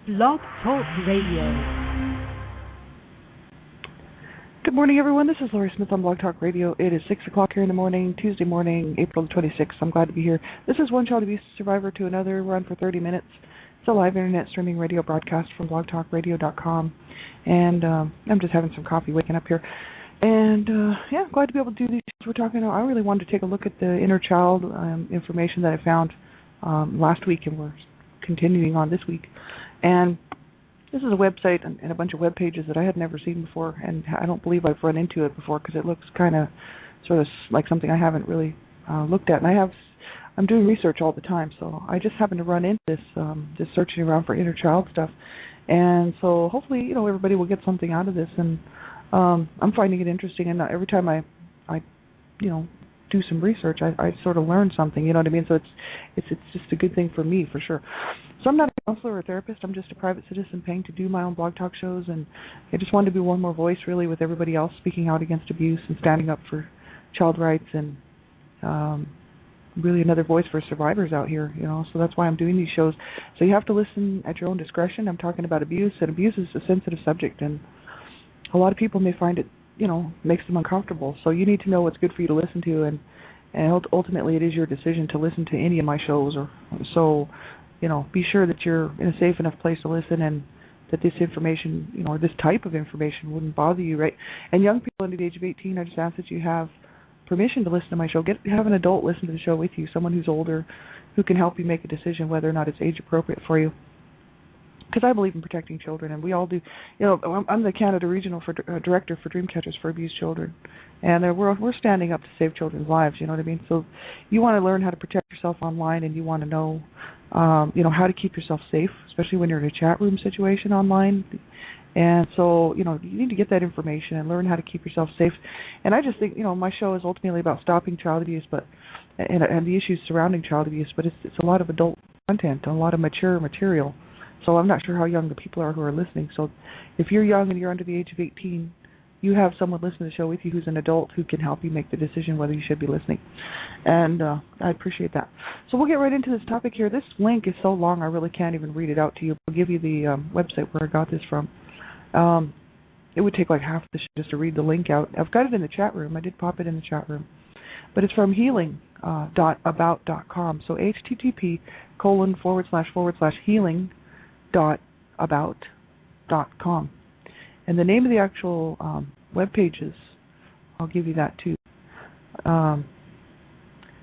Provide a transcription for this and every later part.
Blog Talk Radio. Good morning, everyone. This is Laurie Smith on Blog Talk Radio. It is 6 o'clock here in the morning, Tuesday morning, April the 26th. I'm glad to be here. This is One Child Abuse Survivor to Another. We're on for 30 minutes. It's a live internet streaming radio broadcast from blogtalkradio.com. And I'm just having some coffee waking up here. And, glad to be able to do these. We're talking about, I really wanted to take a look at the inner child information that I found last week, and we're continuing on this week. And this is a website and a bunch of web pages that I had never seen before, and I don't believe I've run into it before because it looks kind of sort of like something I haven't really looked at. And I'm doing research all the time, so I just happened to run into this, just searching around for inner child stuff. And so hopefully, everybody will get something out of this. And I'm finding it interesting, and every time I do some research, I sort of learn something, you know what I mean? So it's just a good thing for me, for sure. So I'm not a counselor or a therapist. I'm just a private citizen paying to do my own blog talk shows, and I just wanted to be one more voice, really, with everybody else speaking out against abuse and standing up for child rights, and really another voice for survivors out here, So that's why I'm doing these shows. So you have to listen at your own discretion. I'm talking about abuse, and abuse is a sensitive subject, and a lot of people may find it makes them uncomfortable. So you need to know what's good for you to listen to, and ultimately it is your decision to listen to any of my shows. Be sure that you're in a safe enough place to listen, and that this information, or this type of information wouldn't bother you, right? And young people under the age of 18, I just ask that you have permission to listen to my show. Have an adult listen to the show with you, someone who's older, who can help you make a decision whether or not it's age appropriate for you. Because I believe in protecting children, and we all do. I'm the Canada Regional Director for Dreamcatchers for Abused Children, and we're standing up to save children's lives. You know what I mean? So you want to learn how to protect yourself online, and you want to know, how to keep yourself safe, especially when you're in a chat room situation online. And so, you need to get that information and learn how to keep yourself safe. And I just think, my show is ultimately about stopping child abuse, and the issues surrounding child abuse. But it's a lot of adult content, a lot of mature material. So I'm not sure how young the people are who are listening. So if you're young and you're under the age of 18, you have someone listening to the show with you who's an adult who can help you make the decision whether you should be listening. And I appreciate that. So we'll get right into this topic here. This link is so long I really can't even read it out to you. I'll give you the website where I got this from. It would take like half the show just to read the link out. I've got it in the chat room. I did pop it in the chat room. But it's from healing.about.com. So http://healing.about.com. And the name of the actual web page is, I'll give you that too.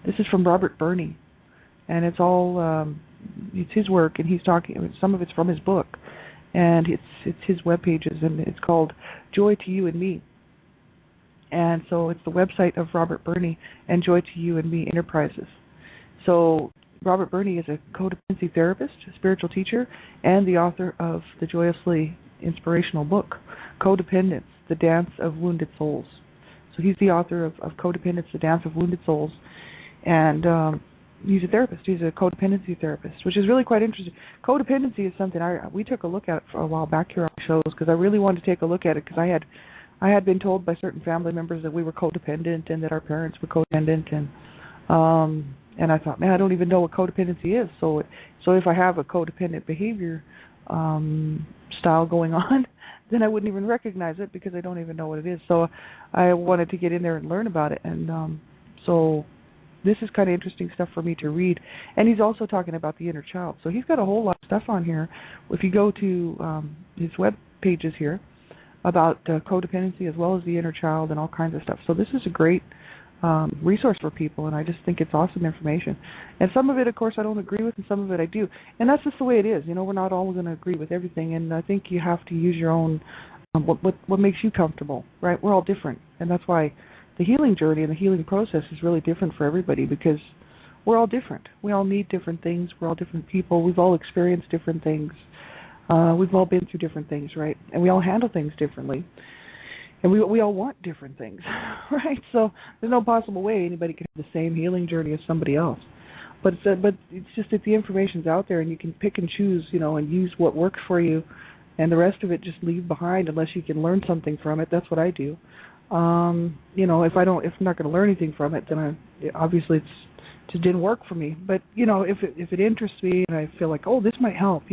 This is from Robert Burney, and it's all it's his work, and he's talking. Some of it's from his book, and it's his web pages, and it's called Joy to You and Me. And so it's the website of Robert Burney and Joy to You and Me Enterprises. So Robert Burney is a codependency therapist, a spiritual teacher, and the author of the joyously inspirational book, Codependence, The Dance of Wounded Souls. So he's the author of Codependence, The Dance of Wounded Souls, and he's a therapist. He's a codependency therapist, which is really quite interesting. Codependency is something we took a look at for a while back here on shows, because I really wanted to take a look at it, because I had been told by certain family members that we were codependent and that our parents were codependent, and I thought, man, I don't even know what codependency is. So if I have a codependent behavior style going on, then I wouldn't even recognize it because I don't even know what it is. So I wanted to get in there and learn about it. And so this is kind of interesting stuff for me to read. And he's also talking about the inner child. So he's got a whole lot of stuff on here. If you go to his web pages here about codependency as well as the inner child and all kinds of stuff. So this is a great resource for people, and I just think it's awesome information. And some of it, of course, I don't agree with, and some of it I do. And that's just the way it is. We're not all going to agree with everything, and I think you have to use your own, what makes you comfortable, right? We're all different, and that's why the healing journey and the healing process is really different for everybody, because we're all different. We all need different things. We're all different people. We've all experienced different things. We've all been through different things, right? And we all handle things differently. And we all want different things, right? So there's no possible way anybody can have the same healing journey as somebody else. But it's just that the information's out there, and you can pick and choose, and use what works for you, and the rest of it just leave behind unless you can learn something from it. That's what I do. If I'm not going to learn anything from it, then obviously it just didn't work for me. But if it interests me and I feel like, oh, this might help,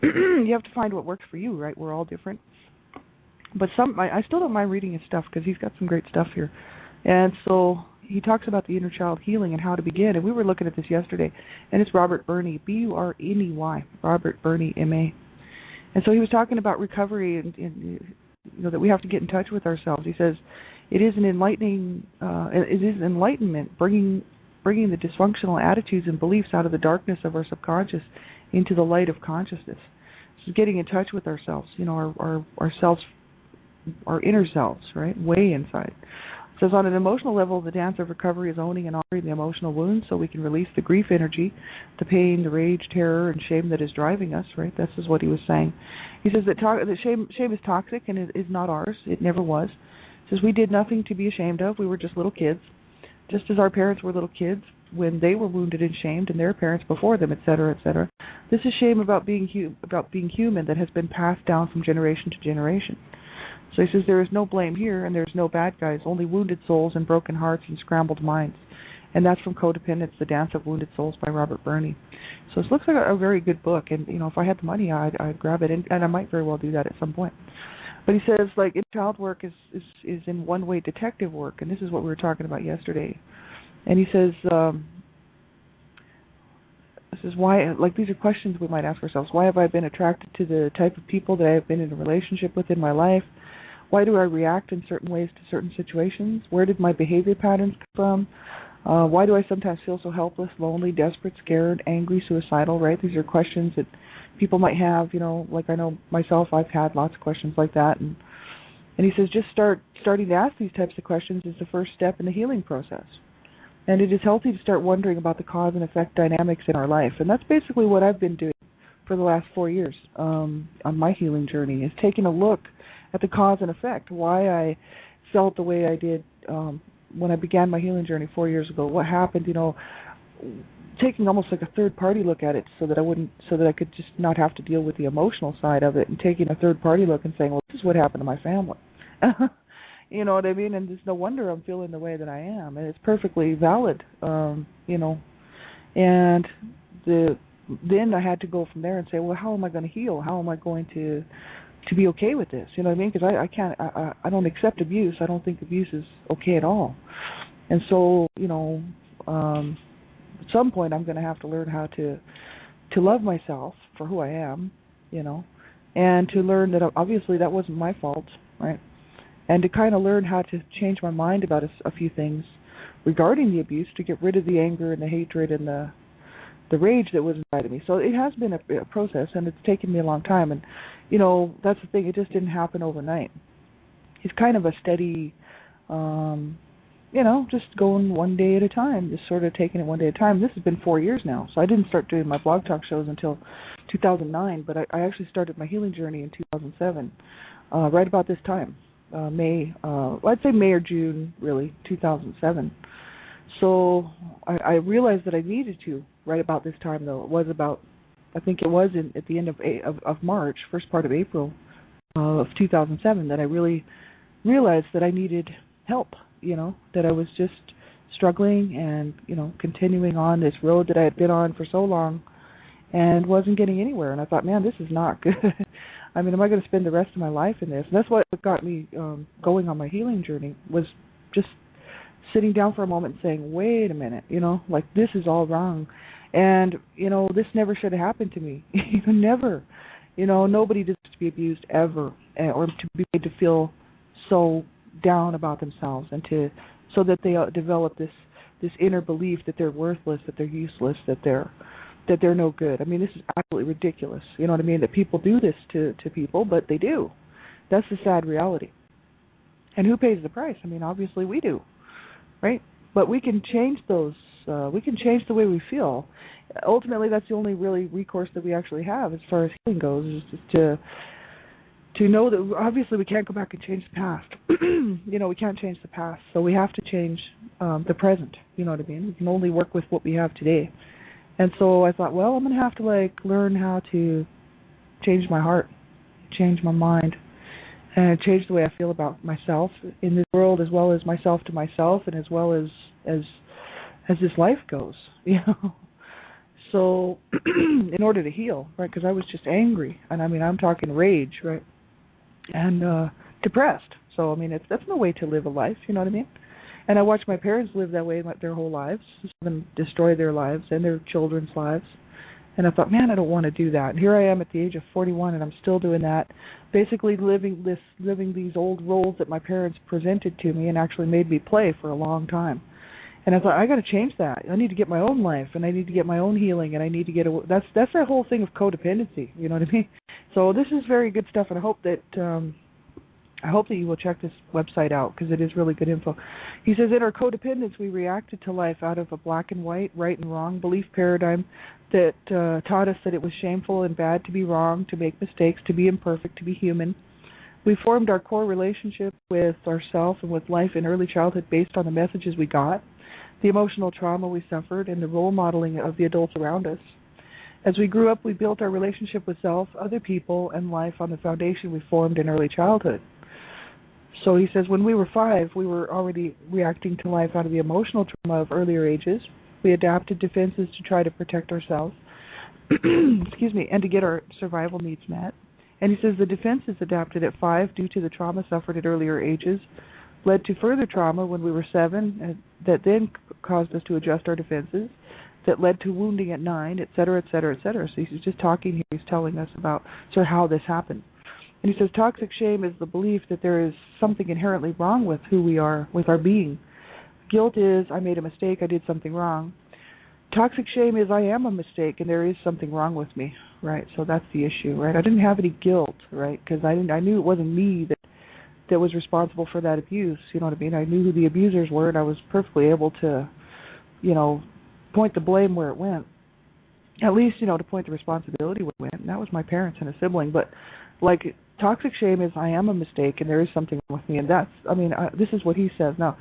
you have to find what works for you, right? We're all different. But I still don't mind reading his stuff because he's got some great stuff here. And so he talks about the inner child healing and how to begin. And we were looking at this yesterday, and it's Robert Burney, Burney, Robert Burney, M.A. And so he was talking about recovery and that we have to get in touch with ourselves. He says it is enlightenment, bringing the dysfunctional attitudes and beliefs out of the darkness of our subconscious into the light of consciousness. So getting in touch with ourselves, our selves, our inner selves, right, way inside. It says on an emotional level, the dance of recovery is owning and honoring the emotional wounds so we can release the grief energy, the pain, the rage, terror, and shame that is driving us, right? This is what he was saying. He says that shame is toxic and it is not ours. It never was. He says we did nothing to be ashamed of. We were just little kids, just as our parents were little kids when they were wounded and shamed and their parents before them, etc., etc. This is shame about being human that has been passed down from generation to generation. So he says there is no blame here and there's no bad guys, only wounded souls and broken hearts and scrambled minds. And that's from Co-Dependence, The Dance of Wounded Souls by Robert Burney. So it looks like a very good book. And, if I had the money, I'd grab it. And I might very well do that at some point. But he says, child work is in one way detective work. And this is what we were talking about yesterday. And he says, this is why, these are questions we might ask ourselves. Why have I been attracted to the type of people that I have been in a relationship with in my life? Why do I react in certain ways to certain situations? Where did my behavior patterns come from? Why do I sometimes feel so helpless, lonely, desperate, scared, angry, suicidal, right? These are questions that people might have, I know myself, I've had lots of questions like that. And he says just starting to ask these types of questions is the first step in the healing process. And it is healthy to start wondering about the cause and effect dynamics in our life. And that's basically what I've been doing for the last 4 years on my healing journey, is taking a look at the cause and effect, why I felt the way I did when I began my healing journey 4 years ago. What happened, taking almost like a third-party look at it so that I could just not have to deal with the emotional side of it, and taking a third-party look and saying, well, this is what happened to my family. You know what I mean? And it's no wonder I'm feeling the way that I am, and it's perfectly valid, And then I had to go from there and say, well, how am I going to heal? How am I going to be okay with this? You know what I mean? Because I don't accept abuse. I don't think abuse is okay at all. And so, at some point I'm going to have to learn how to love myself for who I am, and to learn that obviously that wasn't my fault, right? And to kind of learn how to change my mind about a few things regarding the abuse, to get rid of the anger and the hatred and the rage that was inside of me. So it has been a process, and it's taken me a long time. And, that's the thing. It just didn't happen overnight. It's kind of a steady, just going one day at a time, just sort of taking it one day at a time. This has been 4 years now. So I didn't start doing my blog talk shows until 2009, but I actually started my healing journey in 2007, right about this time. I'd say May or June, really, 2007. So I realized that I needed to, right about this time, though. It was about, I think it was at the end of March, first part of April of 2007, that I really realized that I needed help, that I was just struggling and, continuing on this road that I had been on for so long and wasn't getting anywhere. And I thought, man, this is not good. I mean, am I going to spend the rest of my life in this? And that's what got me going on my healing journey, was just sitting down for a moment and saying, wait a minute, this is all wrong. And, this never should have happened to me. Never. Nobody deserves to be abused ever, or to be made to feel so down about themselves, and so that they develop this inner belief that they're worthless, that they're useless, that they're no good. I mean, this is absolutely ridiculous. You know what I mean? That people do this to people, but they do. That's the sad reality. And who pays the price? I mean, obviously we do, right? But we can change those. We can change the way we feel. Ultimately, that's the only really recourse that we actually have as far as healing goes, is just to know that obviously we can't go back and change the past. We can't change the past, so we have to change the present. You know what I mean? We can only work with what we have today. And so I thought, well, I'm going to have to learn how to change my heart, change my mind, and change the way I feel about myself in this world, as well as myself to myself, and as well as this life goes. So, in order to heal, right, because I was just angry, and I mean, I'm talking rage, right, and depressed. So, I mean, that's no way to live a life, you know what I mean? And I watched my parents live that way their whole lives, and destroy their lives and their children's lives. And I thought, man, I don't want to do that. And here I am at the age of 41, and I'm still doing that, basically living these old roles that my parents presented to me and actually made me play for a long time. And I thought, I got to change that. I need to get my own life, and I need to get my own healing, and I need to get that's that whole thing of codependency. You know what I mean? So this is very good stuff, and I hope that you will check this website out because it is really good info. He says, in our codependence, we reacted to life out of a black and white, right and wrong belief paradigm that taught us that it was shameful and bad to be wrong, to make mistakes, to be imperfect, to be human. We formed our core relationship with ourselves and with life in early childhood based on the messages we got, the emotional trauma we suffered, and the role modeling of the adults around us. As we grew up, we built our relationship with self, other people, and life on the foundation we formed in early childhood. So he says, when we were 5, we were already reacting to life out of the emotional trauma of earlier ages. We adapted defenses to try to protect ourselves, excuse me, and to get our survival needs met. And he says the defenses adapted at 5 due to the trauma suffered at earlier ages led to further trauma when we were 7, and that then caused us to adjust our defenses, that led to wounding at 9, et cetera, et cetera, et cetera. So he's just talking here, he's telling us about sort of how this happened. And he says toxic shame is the belief that there is something inherently wrong with who we are, with our being. Guilt is, I made a mistake, I did something wrong. Toxic shame is, I am a mistake and there is something wrong with me, right? So that's the issue, right? I didn't have any guilt, right? Because I knew it wasn't me that was responsible for that abuse, you know what I mean? I knew who the abusers were, and I was perfectly able to, point the blame where it went. At least, to point the responsibility where it went. And that was my parents and a sibling. But, toxic shame is, I am a mistake, and there is something wrong with me. And this is what he says. Now,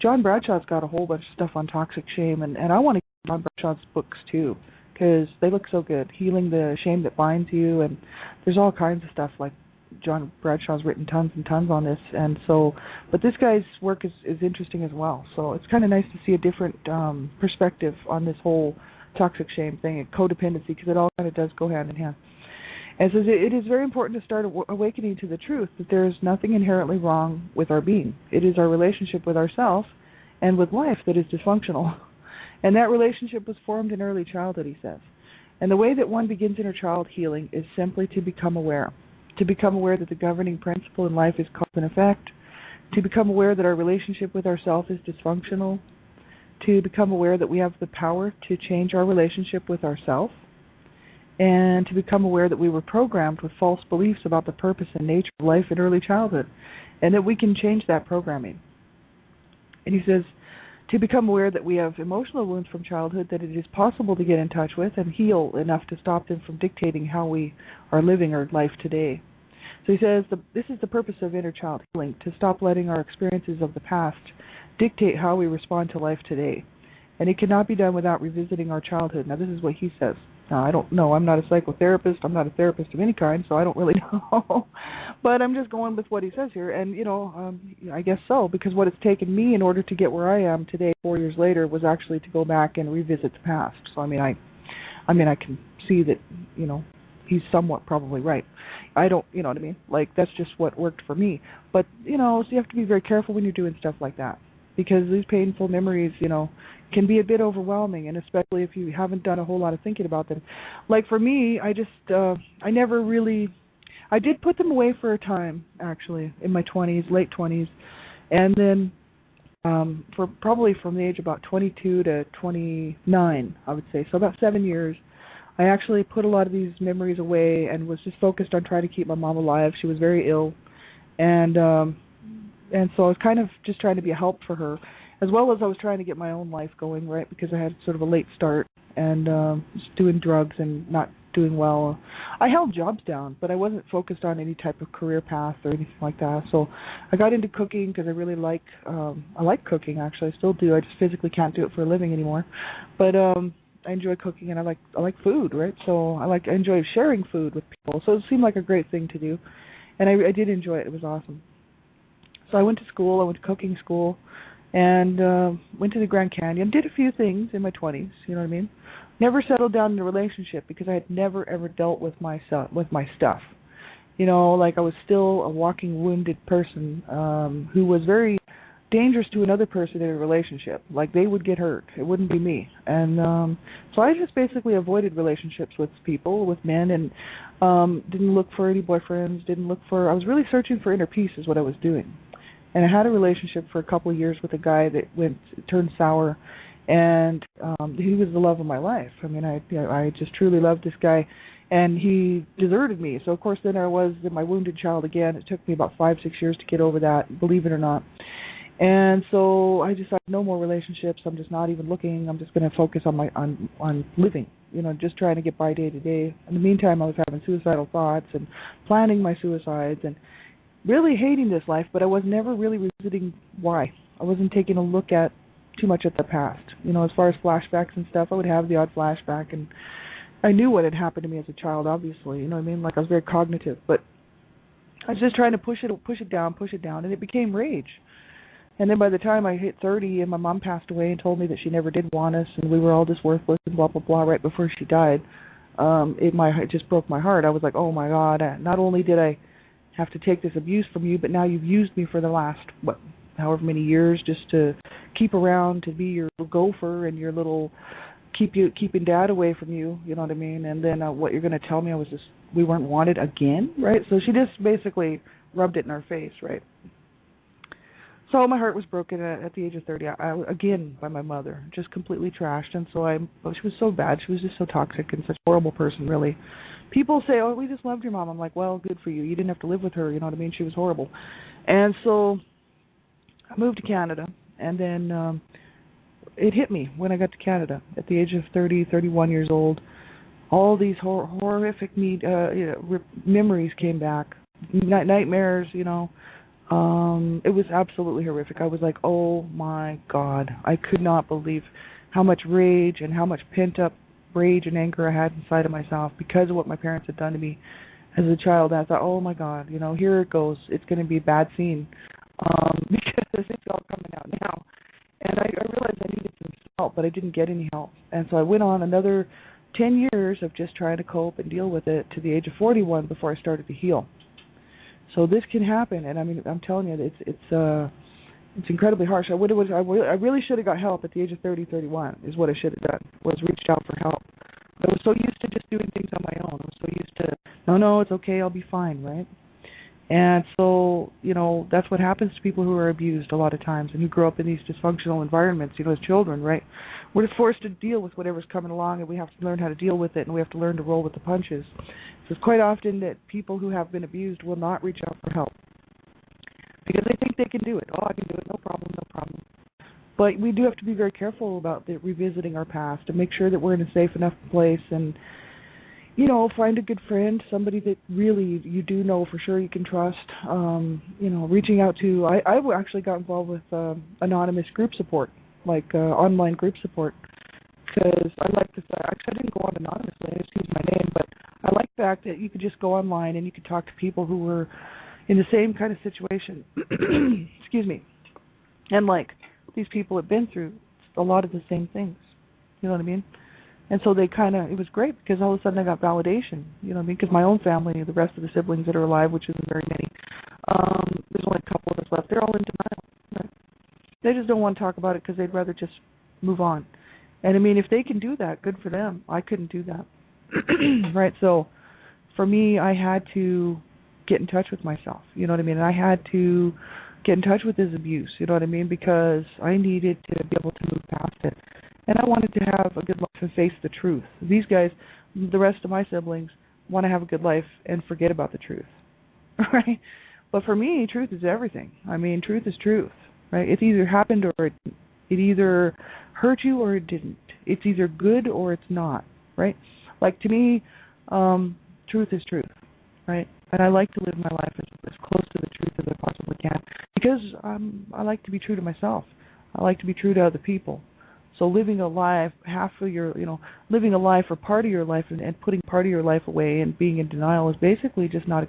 John Bradshaw's got a whole bunch of stuff on toxic shame, and I want to get John Bradshaw's books, too, because they look so good. Healing the Shame That Binds You, and there's all kinds of stuff like John Bradshaw's written tons and tons on this, and so, but this guy's work is interesting as well. So it's kind of nice to see a different perspective on this whole toxic shame thing and codependency, because it all kind of does go hand in hand. And so it is very important to start awakening to the truth that there is nothing inherently wrong with our being. It is our relationship with ourselves and with life that is dysfunctional, and that relationship was formed in early childhood, he says. And the way that one begins inner child healing is simply to become aware. To become aware that the governing principle in life is cause and effect, to become aware that our relationship with ourselves is dysfunctional, to become aware that we have the power to change our relationship with ourselves, and to become aware that we were programmed with false beliefs about the purpose and nature of life in early childhood, and that we can change that programming. And he says, to become aware that we have emotional wounds from childhood that it is possible to get in touch with and heal enough to stop them from dictating how we are living our life today. So he says this is the purpose of inner child healing, to stop letting our experiences of the past dictate how we respond to life today. And it cannot be done without revisiting our childhood. Now this is what he says. Now I don't know, I'm not a psychotherapist, I'm not a therapist of any kind, so I don't really know. But I'm just going with what he says here, and I guess so, because what it's taken me in order to get where I am today 4 years later was actually to go back and revisit the past. So I can see that, he's somewhat probably right. I don't, you know what I mean? That's just what worked for me. But, so you have to be very careful when you're doing stuff like that, because these painful memories, can be a bit overwhelming, and especially if you haven't done a whole lot of thinking about them. Like for me, I did put them away for a time, actually, in my 20s, late 20s, and then for probably from the age of about 22 to 29, I would say, so about 7 years, I actually put a lot of these memories away and was just focused on trying to keep my mom alive. She was very ill, and so I was kind of just trying to be a help for her, as well as I was trying to get my own life going, right, because I had sort of a late start and just doing drugs and not doing well. I held jobs down, but I wasn't focused on any type of career path or anything like that. So I got into cooking because I really like cooking, actually. I still do. I just physically can't do it for a living anymore. But I enjoy cooking, and I like food, right? So I enjoy sharing food with people. So it seemed like a great thing to do, and I did enjoy it. It was awesome. So I went to school. I went to cooking school, and went to the Grand Canyon. Did a few things in my 20s. You know what I mean? never settled down in a relationship because I had never ever dealt with my stuff. You know, like I was still a walking wounded person who was very dangerous to another person in a relationship. Like they would get hurt. It wouldn't be me. And so I just basically avoided relationships with people, with men, and didn't look for any boyfriends, I was really searching for inner peace is what I was doing. And I had a relationship for a couple of years with a guy that turned sour, and he was the love of my life. I mean, I just truly loved this guy, and he deserted me. So, of course, then I was my wounded child again. It took me about 5-6 years to get over that, believe it or not. And so I decided no more relationships. I'm just not even looking. I'm just going to focus on living, you know, just trying to get by day to day. In the meantime, I was having suicidal thoughts and planning my suicides and really hating this life, but I was never really revisiting why. I wasn't taking a look at too much at the past. You know, as far as flashbacks and stuff, I would have the odd flashback, and I knew what had happened to me as a child, obviously. You know what I mean? Like I was very cognitive, but I was just trying to push it down, and it became rage. And then by the time I hit 30 and my mom passed away and told me that she never did want us and we were all just worthless and blah, blah, blah right before she died, it just broke my heart. I was like, oh, my God, not only did I have to take this abuse from you, but now you've used me for the last, however many years just to keep around, to be your gopher and your little keeping dad away from you, you know what I mean? And then what you're going to tell me we weren't wanted again, right? So she just basically rubbed it in our face, right? So my heart was broken at the age of 30, again by my mother, just completely trashed. And so she was so bad. She was just so toxic and such a horrible person, really. People say, oh, we just loved your mom. I'm like, well, good for you. You didn't have to live with her, you know what I mean? She was horrible. And so I moved to Canada, and then it hit me when I got to Canada at the age of 30, 31 years old. All these horrific memories came back, nightmares, you know. It was absolutely horrific. I was like, oh my God, I could not believe how much rage and how much pent-up rage and anger I had inside of myself because of what my parents had done to me as a child. And I thought, oh my God, you know, here it goes. It's going to be a bad scene because it's all coming out now. And I realized I needed some help, but I didn't get any help. And so I went on another 10 years of just trying to cope and deal with it to the age of 41 before I started to heal. So this can happen, and I mean, I'm telling you, it's incredibly harsh. I really should have got help at the age of 30, 31 is what I should have done, was reached out for help. I was so used to just doing things on my own. I was so used to, no, it's okay, I'll be fine, right? And so, you know, that's what happens to people who are abused a lot of times and who grow up in these dysfunctional environments, you know, as children, right? We're forced to deal with whatever's coming along, and we have to learn how to deal with it, and we have to learn to roll with the punches. So it's quite often that people who have been abused will not reach out for help because they think they can do it. Oh, I can do it, no problem. But we do have to be very careful about revisiting our past and make sure that we're in a safe enough place and, you know, find a good friend, somebody that really you do know for sure you can trust. You know, reaching out to, I actually got involved with anonymous group support, like online group support, because I like the fact, actually I didn't go on anonymously, I just used my name, but I like the fact that you could just go online and you could talk to people who were in the same kind of situation. Excuse me. And like, these people have been through a lot of the same things. You know what I mean? And so it was great because all of a sudden I got validation, you know what I mean? Because my own family, the rest of the siblings that are alive, which isn't very many, there's only a couple of us left, they're all in denial. Right? They just don't want to talk about it because they'd rather just move on. And I mean, if they can do that, good for them. I couldn't do that. Right? So for me, I had to get in touch with myself, you know what I mean? And I had to get in touch with this abuse, you know what I mean? Because I needed to be able to move past it. And I wanted to have a good life and face the truth. These guys, the rest of my siblings, want to have a good life and forget about the truth, right? But for me, truth is everything. I mean, truth is truth, right? It either happened or it either hurt you or it didn't. It's either good or it's not, right? Like to me, truth is truth, right? And I like to live my life as close to the truth as I possibly can because I like to be true to myself. I like to be true to other people. So living a life, living a life or part of your life and putting part of your life away and being in denial is basically just not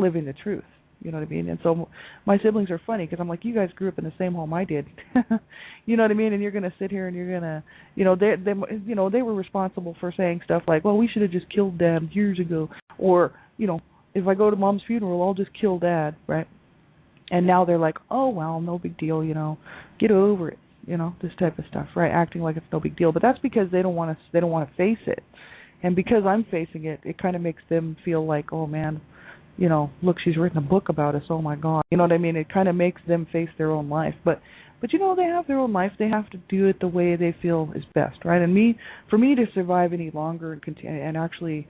living the truth. You know what I mean? And so my siblings are funny because I'm like, you guys grew up in the same home I did. You know what I mean? And you're going to sit here and you're going to, they were responsible for saying stuff like, well, we should have just killed Dad years ago. Or, if I go to Mom's funeral, I'll just kill Dad, right? And now they're like, oh, well, no big deal, get over it, this type of stuff, right? Acting like it's no big deal. But that's because they don't want to face it. And because I'm facing it, it kind of makes them feel like, oh, man, look, she's written a book about us. Oh my God, you know what I mean? It kind of makes them face their own life, but they have their own life. They have to do it the way they feel is best, right? And for me to survive any longer and actually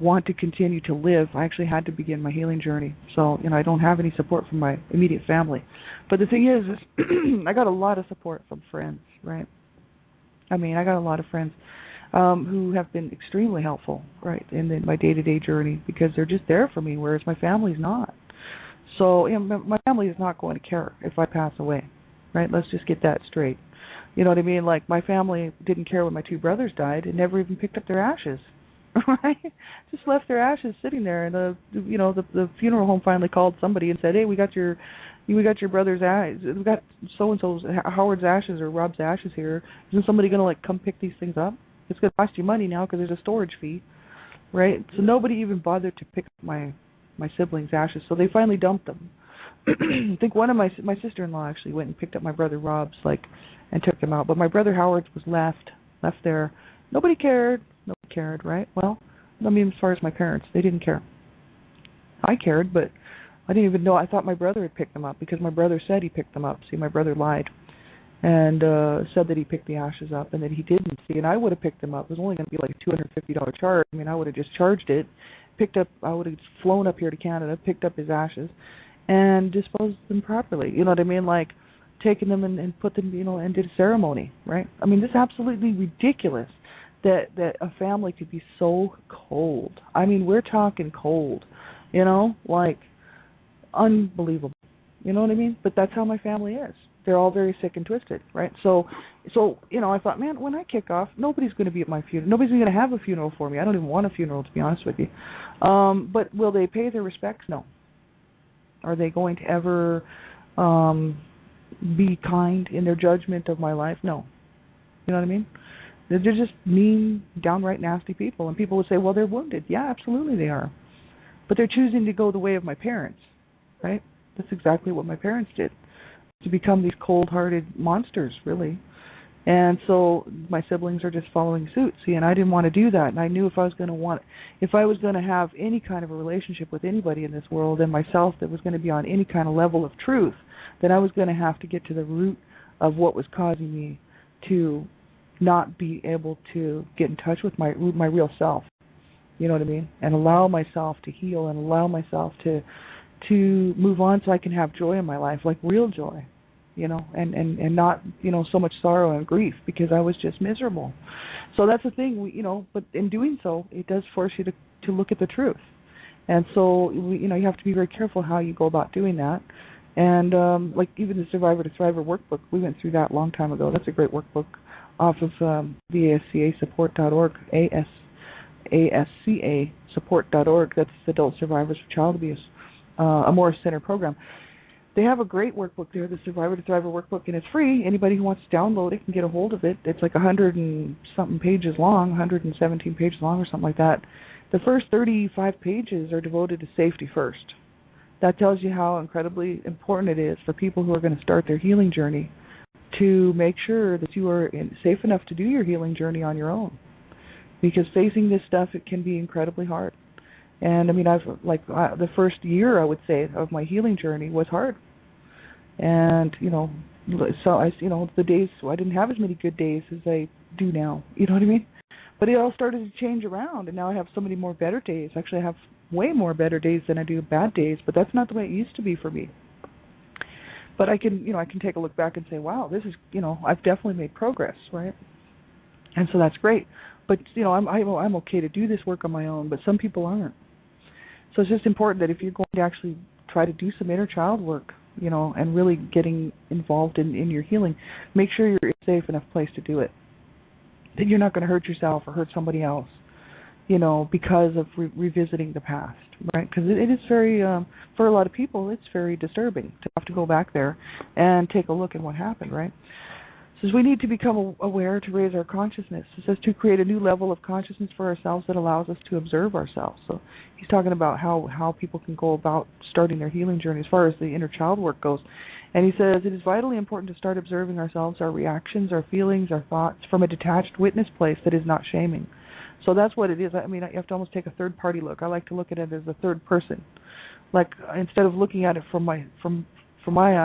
want to continue to live, I actually had to begin my healing journey. So I don't have any support from my immediate family, but the thing is I got a lot of support from friends, right? I got a lot of friends who have been extremely helpful, right, in my day-to-day journey because they're just there for me, whereas my family's not. So my family is not going to care if I pass away, right? Let's just get that straight. You know what I mean? Like, my family didn't care when my two brothers died and never even picked up their ashes, right? Just left their ashes sitting there, and the funeral home finally called somebody and said, hey, we got your brother's ashes. We got so-and-so's, Howard's ashes or Rob's ashes here. Isn't somebody going to, come pick these things up? It's going to cost you money now because there's a storage fee, right? So nobody even bothered to pick up my siblings' ashes, so they finally dumped them. I think one of my sister-in-law actually went and picked up my brother Rob's, and took them out. But my brother Howard's was left there. Nobody cared, right? Well, as far as my parents, they didn't care. I cared, but I didn't even know. I thought my brother had picked them up because my brother said he picked them up. See, my brother lied and said that he picked the ashes up and that he didn't. See, and I would have picked them up. It was only going to be like a $250 charge. I would have just charged it, I would have flown up here to Canada, picked up his ashes, and disposed them properly. You know what I mean? Like, taken them and put them, and did a ceremony, right? This is absolutely ridiculous that a family could be so cold. We're talking cold, unbelievable. You know what I mean? But that's how my family is. They're all very sick and twisted, right? So I thought, man, when I kick off, nobody's going to be at my funeral. Nobody's going to have a funeral for me. I don't even want a funeral, to be honest with you. But will they pay their respects? No. Are they going to ever be kind in their judgment of my life? No. You know what I mean? They're just mean, downright nasty people. And people would say, well, they're wounded. Yeah, absolutely they are. But they're choosing to go the way of my parents, right? That's exactly what my parents did, to become these cold-hearted monsters, really. And so my siblings are just following suit. See, and I didn't want to do that. And I knew if I was going to have any kind of a relationship with anybody in this world and myself that was going to be on any kind of level of truth, then I was going to have to get to the root of what was causing me to not be able to get in touch with my real self. You know what I mean? And allow myself to heal and allow myself to move on so I can have joy in my life, like real joy, and not, so much sorrow and grief because I was just miserable. So that's the thing, but in doing so, it does force you to look at the truth. And so, you have to be very careful how you go about doing that. And like even the Survivor to Thriver workbook, we went through that a long time ago. That's a great workbook off of the ASCAsupport.org, ASCA support.org. That's Adult Survivors of Child Abuse, a Morris Center program. They have a great workbook there, the Survivor to Thriver workbook, and it's free. Anybody who wants to download it can get a hold of it. It's like 100 and something pages long, 117 pages long or something like that. The first 35 pages are devoted to safety first. That tells you how incredibly important it is for people who are going to start their healing journey to make sure that you are safe enough to do your healing journey on your own. Because facing this stuff, it can be incredibly hard. And the first year, I would say, of my healing journey was hard. And, so the days, I didn't have as many good days as I do now. You know what I mean? But it all started to change around, and now I have so many more better days. Actually, I have way more better days than I do bad days, but that's not the way it used to be for me. But I can take a look back and say, wow, this is, I've definitely made progress, right? And so that's great. But, I'm okay to do this work on my own, but some people aren't. So it's just important that if you're going to actually try to do some inner child work, and really getting involved in your healing, make sure you're in a safe enough place to do it. That you're not going to hurt yourself or hurt somebody else. because of revisiting the past, right? Because it is very, for a lot of people, it's very disturbing to have to go back there and take a look at what happened, right? It says we need to become aware to raise our consciousness. It says to create a new level of consciousness for ourselves that allows us to observe ourselves. So he's talking about how people can go about starting their healing journey as far as the inner child work goes. And he says it is vitally important to start observing ourselves, our reactions, our feelings, our thoughts from a detached witness place that is not shaming. So that's what it is. I mean, you have to almost take a third-party look. I like to look at it as a third person. Like instead of looking at it from my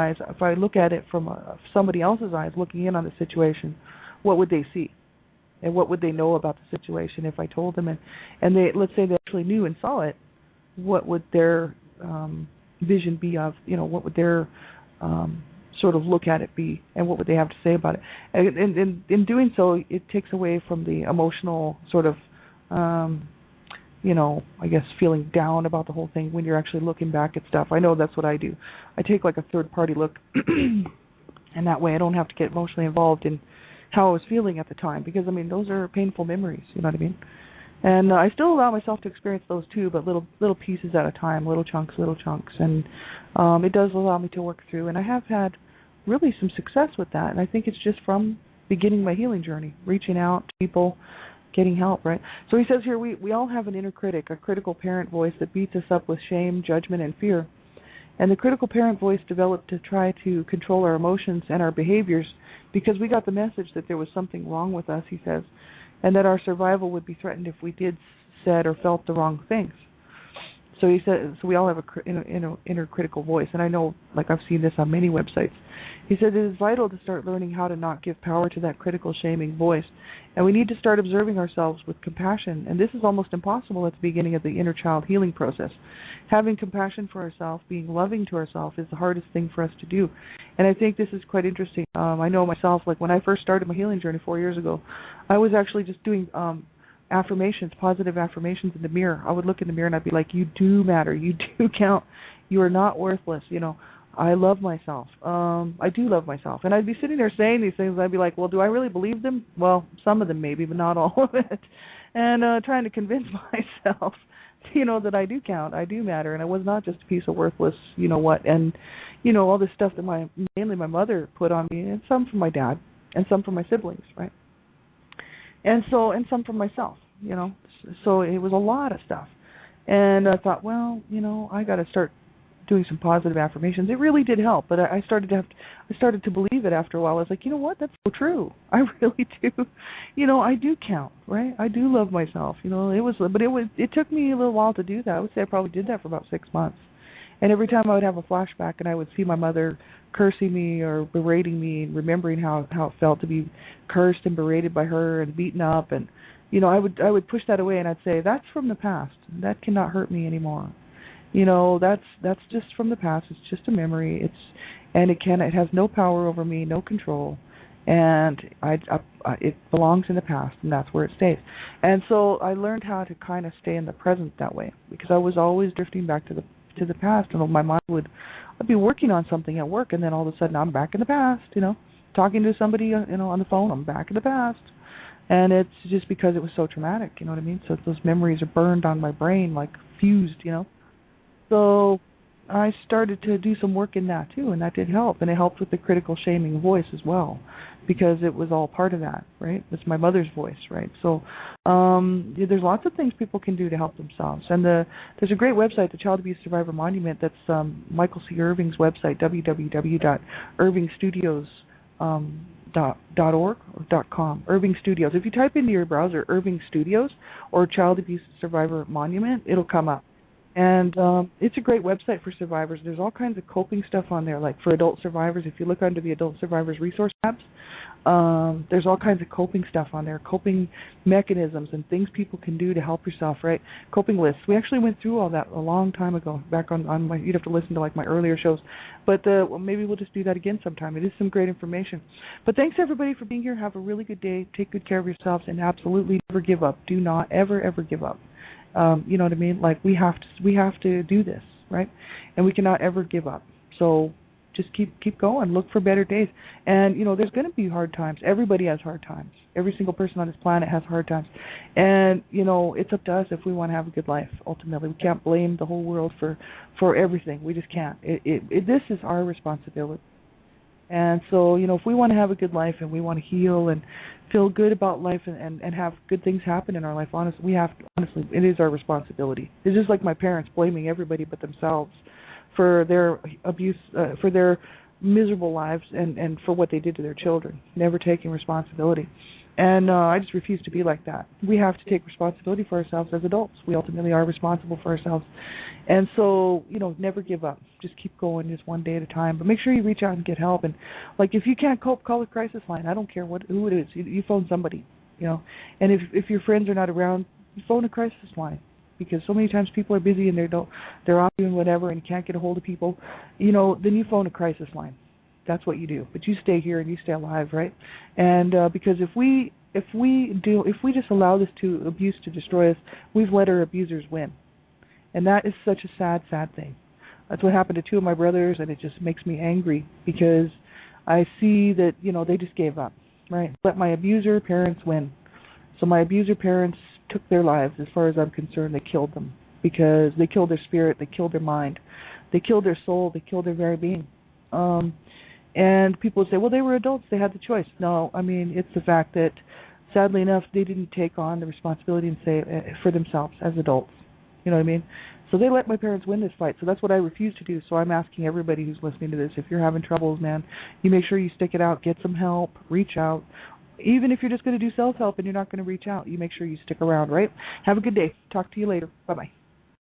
eyes, if I look at it from somebody else's eyes, looking in on the situation, what would they see, and what would they know about the situation if I told them? And they, let's say they actually knew and saw it, what would their vision be of? What would their sort of look at it be, and what would they have to say about it? And in doing so, it takes away from the emotional sort of, I guess feeling down about the whole thing when you're actually looking back at stuff. I know that's what I do. I take like a third-party look, and that way I don't have to get emotionally involved in how I was feeling at the time, because, I mean, those are painful memories, you know what I mean? And I still allow myself to experience those too, but little pieces at a time, little chunks. And it does allow me to work through, and I have had really some success with that, and I think it's just from beginning my healing journey, reaching out to people, getting help, right? So he says here, we all have an inner critic, a critical parent voice that beats us up with shame, judgment, and fear. And the critical parent voice developed to try to control our emotions and our behaviors because we got the message that there was something wrong with us, he says, and that our survival would be threatened if we did, said, or felt the wrong things. So he said, so we all have a inner critical voice, and I know, like I've seen this on many websites. He said it is vital to start learning how to not give power to that critical, shaming voice, and we need to start observing ourselves with compassion. And this is almost impossible at the beginning of the inner child healing process. Having compassion for ourselves, being loving to ourselves, is the hardest thing for us to do. And I think this is quite interesting. I know myself, like when I first started my healing journey 4 years ago, I was actually just doing affirmations, positive affirmations in the mirror. I would look in the mirror and I'd be like, you do matter, you do count, you are not worthless, I love myself. I do love myself. And I'd be sitting there saying these things, and I'd be like, well, do I really believe them? Well, some of them maybe, but not all of it. And trying to convince myself, that I do count, I do matter, and I was not just a piece of worthless, what, and, all this stuff that mainly my mother put on me, and some from my dad, and some from my siblings, right? And some from myself, So it was a lot of stuff. And I thought, well, I got to start doing some positive affirmations. It really did help, but I started to believe it after a while. I was like, you know what? That's so true. I really do. I do count, right? I do love myself. It took me a little while to do that. I would say I probably did that for about 6 months. And every time I would have a flashback and I would see my mother cursing me or berating me and remembering how it felt to be cursed and berated by her and beaten up, and I would push that away and I'd say, that's from the past. That cannot hurt me anymore. That's just from the past. It's just a memory. It has no power over me, no control, and it belongs in the past, and that's where it stays. And so I learned how to kind of stay in the present that way, because I was always drifting back to the past, and my mind I'd be working on something at work, and then all of a sudden I'm back in the past, talking to somebody, on the phone, I'm back in the past. And it's just because it was so traumatic, you know what I mean? So those memories are burned on my brain, like fused, So I started to do some work in that too, and that did help. And it helped with the critical shaming voice as well, because it was all part of that, right? It's my mother's voice, right? So there's lots of things people can do to help themselves. And there's a great website, the Child Abuse Survivor Monument, that's Michael C. Irving's website, www.irvingstudios.org or .com, Irving Studios. If you type into your browser Irving Studios or Child Abuse Survivor Monument, it'll come up. And it's a great website for survivors. There's all kinds of coping stuff on there, like for adult survivors. If you look under the Adult Survivors Resource tabs, there's all kinds of coping stuff on there, coping mechanisms and things people can do to help yourself, right? Coping lists. We actually went through all that a long time ago, back on my, you'd have to listen to like my earlier shows. But maybe we'll just do that again sometime. It is some great information. But thanks everybody for being here. Have a really good day. Take good care of yourselves, and absolutely never give up. Do not ever give up. You know what I mean? Like we have to do this, right? And we cannot ever give up. So Just keep going. Look for better days. And, there's going to be hard times. Everybody has hard times. Every single person on this planet has hard times. And, it's up to us if we want to have a good life, ultimately. We can't blame the whole world for everything. We just can't. This is our responsibility. And so, if we want to have a good life and we want to heal and feel good about life and have good things happen in our life, honestly, it is our responsibility. It's just like my parents blaming everybody but themselves for their abuse, for their miserable lives and for what they did to their children, never taking responsibility. And I just refuse to be like that. We have to take responsibility for ourselves as adults. We ultimately are responsible for ourselves. And so, never give up. Just keep going just one day at a time. But make sure you reach out and get help. And, if you can't cope, call a crisis line. I don't care who it is. You phone somebody, And if your friends are not around, you phone a crisis line. Because so many times people are busy and they're off doing whatever and can't get a hold of people, then you phone a crisis line. That's what you do. But you stay here and you stay alive, right? And because if we just allow this abuse to destroy us, we've let our abusers win. And that is such a sad, sad thing. That's what happened to two of my brothers, and it just makes me angry because I see that, they just gave up, right? Let my abuser parents win. So my abuser parents took their lives. As far as I'm concerned, they killed them because they killed their spirit, they killed their mind, they killed their soul, they killed their very being. And people say, well, they were adults, they had the choice. No, it's the fact that, sadly enough, they didn't take on the responsibility and say for themselves as adults. You know what I mean? So they let my parents win this fight. So that's what I refuse to do. So I'm asking everybody who's listening to this, if you're having troubles, man, you make sure you stick it out, get some help, reach out. Even if you're just going to do self-help and you're not going to reach out, you make sure you stick around, right? Have a good day. Talk to you later. Bye-bye.